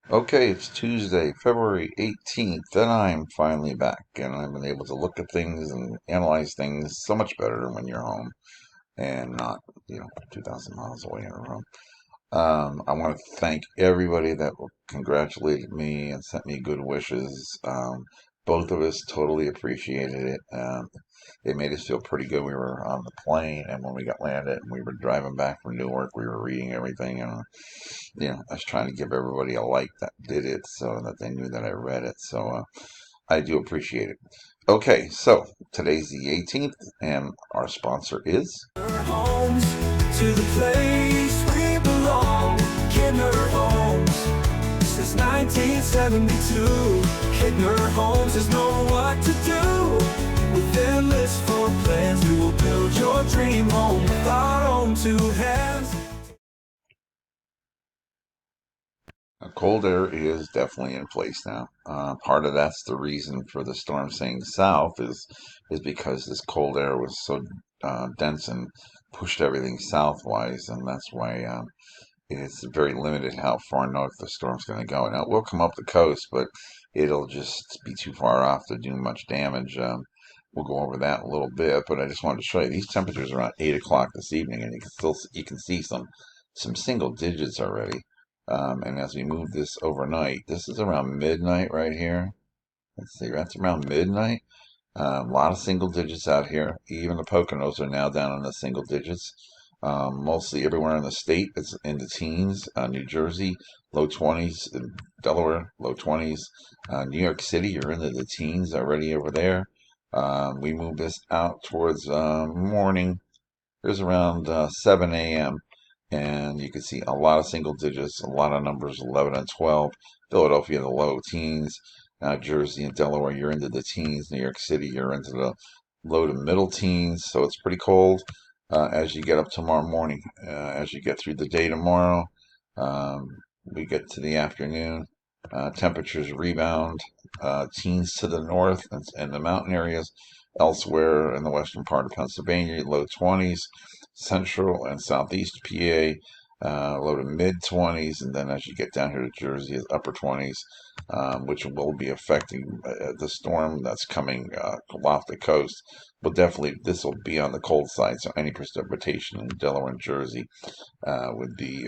Okay, it's Tuesday, February 18th, and I'm finally back, and I've been able to look at things and analyze things so much better when you're home and not, 2,000 miles away in a room. I want to thank everybody that congratulated me and sent me good wishes. Both of us totally appreciated it. It made us feel pretty good. We were on the plane, and when we got landed and we were driving back from Newark, we were reading everything, and I was trying to give everybody a like that did it so that they knew that I read it. So I do appreciate it. Okay, so today's the 18th, and our sponsor is. Homes to the place we belong. Kidner Homes since 1972. Kidner Homes has known what to do. With endless floor plans, we will build your dream home with our own two hands. Cold air is definitely in place now. Part of that's the reason for the storm staying south is because this cold air was so dense and pushed everything southwise, and that's why it's very limited how far north the storm's going to go. Now it will come up the coast, but it'll just be too far off to do much damage. We'll go over that in a little bit, but I just wanted to show you these temperatures are around 8 o'clock this evening, and you can see some single digits already. And as we move this overnight, this is around midnight right here. Let's see, that's around midnight. A lot of single digits out here. Even the Poconos are now down in the single digits. Mostly everywhere in the state, it's in the teens. New Jersey, low 20s. Delaware, low 20s. New York City, you're into the teens already over there. We move this out towards morning. There's around 7 a.m. And you can see a lot of single digits, a lot of numbers, 11 and 12. Philadelphia, the low teens. Jersey and Delaware, you're into the teens. New York City, you're into the low to middle teens. So it's pretty cold as you get up tomorrow morning. As you get through the day tomorrow, um, we get to the afternoon. Temperatures rebound. Teens to the north and the mountain areas. Elsewhere in the western part of Pennsylvania, low 20s. Central and southeast PA, low to mid 20s, and then as you get down here to Jersey, it's upper 20s, which will be affecting the storm that's coming off the coast. But definitely, this will be on the cold side, so any precipitation in Delaware and Jersey would be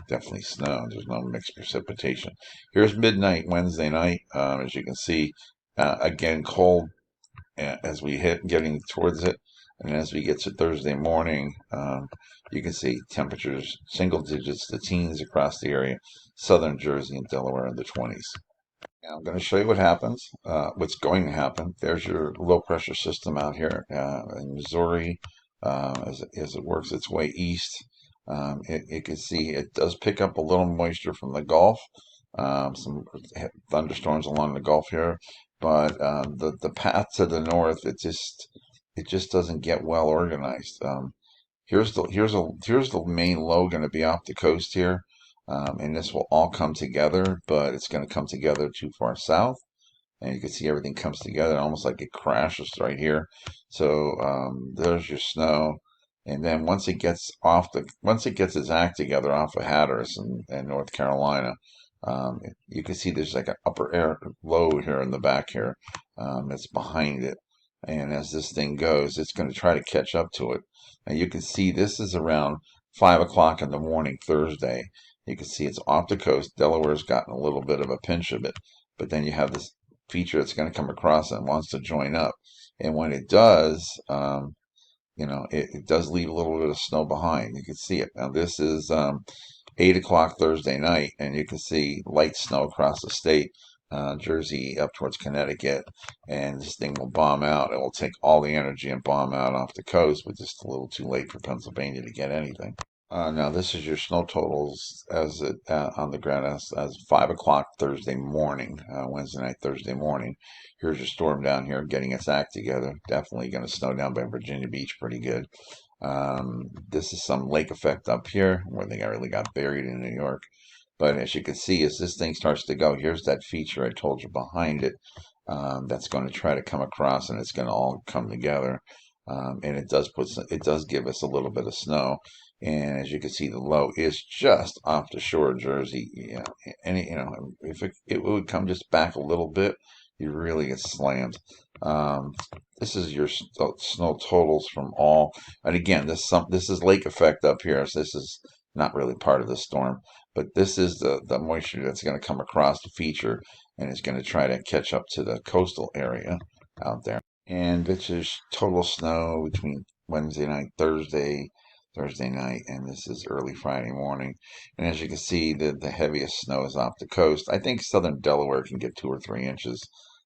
definitely snow. There's no mixed precipitation. Here's midnight Wednesday night. As you can see, again, cold as we hit getting towards it. And as we get to Thursday morning, you can see temperatures single digits to teens across the area, southern Jersey and Delaware in the 20s. Now I'm going to show you what happens, what's going to happen. There's your low pressure system out here in Missouri as it works its way east. You can see it does pick up a little moisture from the Gulf, some thunderstorms along the Gulf here, but the path to the north, it just doesn't get well organized. Here's the main low going to be off the coast here, and this will all come together, but it's going to come together too far south, and you can see everything comes together almost like it crashes right here. So there's your snow, and then once it gets its act together off of Hatteras and North Carolina, you can see there's like an upper air low here in the back here. It's behind it, and as this thing goes, it's going to try to catch up to it. And you can see this is around 5 o'clock in the morning Thursday. You can see it's off the coast. Delaware's gotten a little bit of a pinch of it, but then you have this feature that's going to come across and wants to join up. And when it does, it does leave a little bit of snow behind. You can see it. Now, this is 8 o'clock Thursday night, and you can see light snow across the state, Jersey up towards Connecticut, and this thing will bomb out. It will take all the energy and bomb out off the coast, but just a little too late for Pennsylvania to get anything. Now this is your snow totals as it on the ground as 5 o'clock Thursday morning, Wednesday night, Thursday morning. Here's your storm down here getting its act together. Definitely going to snow down by Virginia Beach pretty good. This is some lake effect up here where they really got buried in New York. But as you can see, as this thing starts to go, here's that feature I told you behind it that's going to try to come across, and it's going to all come together. and it does give us a little bit of snow. And as you can see, the low is just off the shore of Jersey. If it would come just back a little bit, you really get slammed. Um, this is your snow totals from all, and again, this is lake effect up here, so this is not really part of the storm, but this is the moisture that's going to come across the feature, and it's going to try to catch up to the coastal area out there. And this is total snow between Wednesday night, Thursday night, and this is early Friday morning. And as you can see, the heaviest snow is off the coast. I think southern Delaware can get 2 or 3 inches,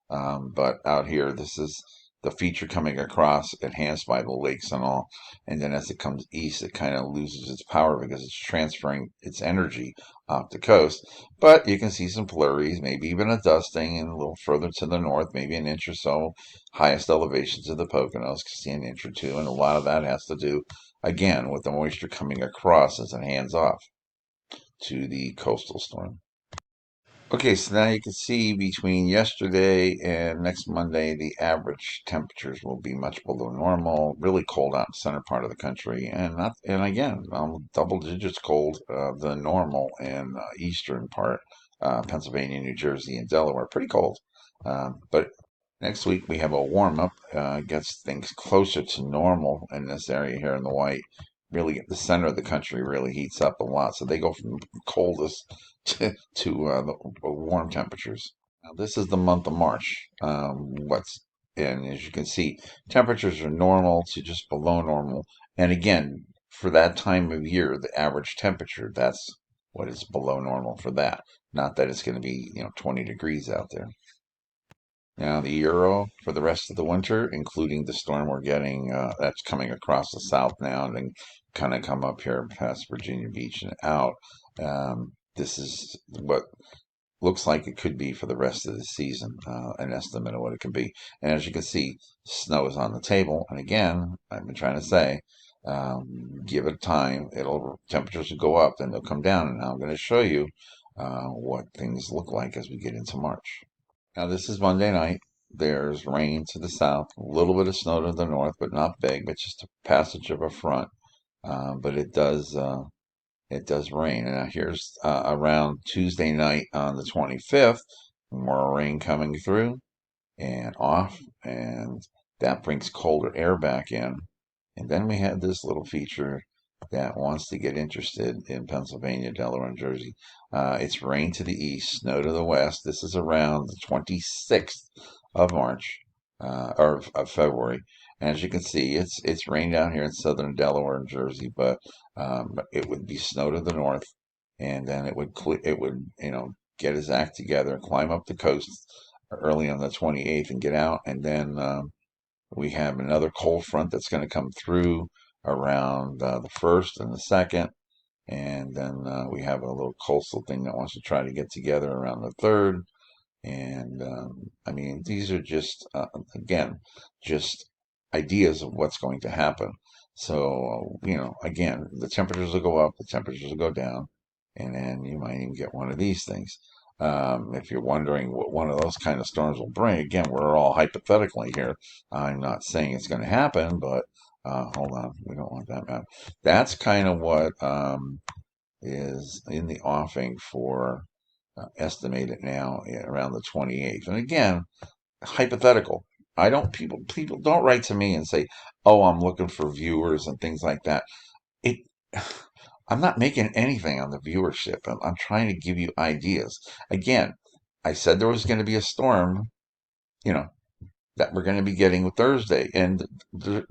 but out here, this is the feature coming across, enhanced by the lakes and all. And then as it comes east, it kind of loses its power because it's transferring its energy off the coast. But you can see some flurries, maybe even a dusting, and a little further to the north, maybe an inch or so. Highest elevations of the Poconos can see an inch or two, and a lot of that has to do, again, with the moisture coming across as it hands off to the coastal storm. Okay, so now you can see between yesterday and next Monday, the average temperatures will be much below normal. Really cold out in the center part of the country, and not, and again, double digits cold the normal in eastern part, Pennsylvania, New Jersey, and Delaware. Pretty cold, but next week we have a warm up, gets things closer to normal in this area here in the white. Really, the center of the country really heats up a lot, so they go from coldest to the warm temperatures. Now, this is the month of March. And as you can see, temperatures are normal to just below normal. And again, for that time of year, the average temperature, that's what is below normal for that. Not that it's going to be, 20 degrees out there. Now, the euro for the rest of the winter, including the storm we're getting that's coming across the south now and then kind of come up here past Virginia Beach and out. This is what looks like it could be for the rest of the season, an estimate of what it could be. And as you can see, snow is on the table. And again, I've been trying to say, give it time. Temperatures will go up, then they'll come down. And now I'm going to show you what things look like as we get into March. Now, this is Monday night. There's rain to the south, a little bit of snow to the north, but not big, but just a passage of a front. But it does rain. And now here's around Tuesday night on the 25th, more rain coming through and off, and that brings colder air back in. And then we had this little feature that wants to get interested in Pennsylvania, Delaware, and Jersey. It's rain to the east, snow to the west. This is around the 26th of March, or of February. And as you can see, it's rain down here in southern Delaware and Jersey, but it would be snow to the north, and then it would get his act together, climb up the coast early on the 28th, and get out, and then we have another cold front that's going to come through around the 1st and the 2nd. And then we have a little coastal thing that wants to try to get together around the 3rd. And I mean, these are just, again, just ideas of what's going to happen. So, again, the temperatures will go up, the temperatures will go down, and then you might even get one of these things. If you're wondering what one of those kind of storms will bring, again, we're all hypothetically here. I'm not saying it's going to happen, but hold on, we don't want that map. That's kind of what is in the offing for estimated now around the 28th. And again, hypothetical. I don't people don't write to me and say, "Oh, I'm looking for viewers and things like that." It I'm not making anything on the viewership. I'm trying to give you ideas. Again, I said there was going to be a storm, you know, that we're going to be getting Thursday, and the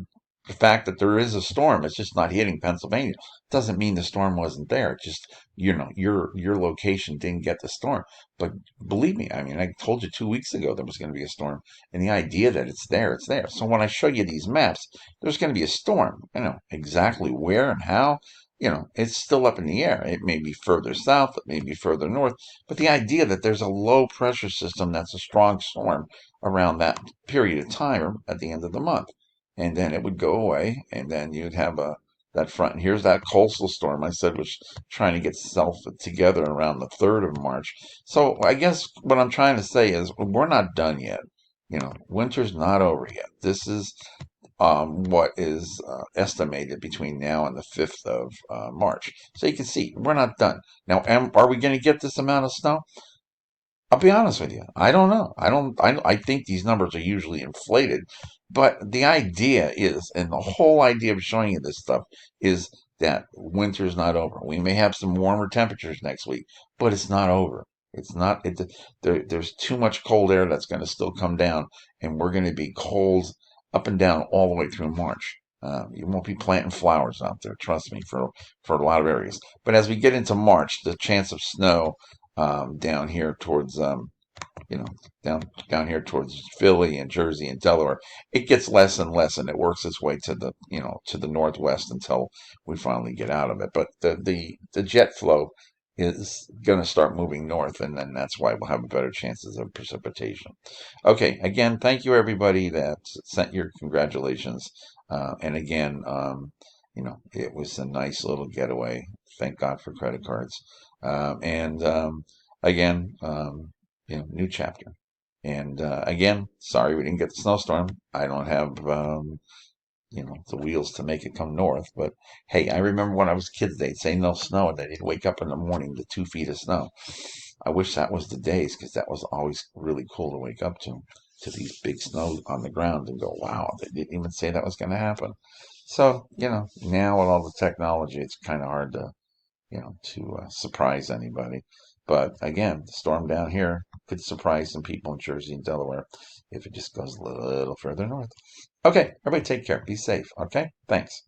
fact that there is a storm, it's just not hitting Pennsylvania, doesn't mean the storm wasn't there. It just, your location didn't get the storm. But believe me, I mean, I told you 2 weeks ago there was going to be a storm, and the idea that it's there, it's there. So when I show you these maps, there's going to be a storm. Exactly where and how, it's still up in the air. It may be further south, it may be further north, but the idea that there's a low pressure system that's a strong storm around that period of time at the end of the month, and then it would go away, and then you'd have that front. And here's that coastal storm I said was trying to get itself together around the 3rd of March. So I guess what I'm trying to say is we're not done yet. Winter's not over yet. This is what is estimated between now and the 5th of March. So you can see we're not done. Now, are we going to get this amount of snow? I'll be honest with you. I don't know. I think these numbers are usually inflated, but the idea is, and the whole idea of showing you this stuff is that winter's not over. We may have some warmer temperatures next week, but it's not over. It's not. There's too much cold air that's going to still come down, and we're going to be cold up and down all the way through March. You won't be planting flowers out there, trust me, for a lot of areas. But as we get into March, the chance of snow down here towards you know down here towards Philly and Jersey and Delaware, it gets less and less, and it works its way to the to the northwest until we finally get out of it. But the jet flow is going to start moving north, and then that's why we'll have better chances of precipitation. Okay, again, thank you everybody that sent your congratulations, and again, it was a nice little getaway. Thank God for credit cards. And again, new chapter. And again, sorry we didn't get the snowstorm. I don't have the wheels to make it come north. But hey, I remember when I was kids, they'd say no snow, and they'd wake up in the morning to 2 feet of snow. I wish that was the days, because that was always really cool to wake up to these big snow on the ground and go, wow, they didn't even say that was going to happen. So, now with all the technology, it's kind of hard to surprise anybody. But again, the storm down here could surprise some people in Jersey and Delaware if it just goes a little further north. Okay, everybody take care. Be safe. Okay, thanks.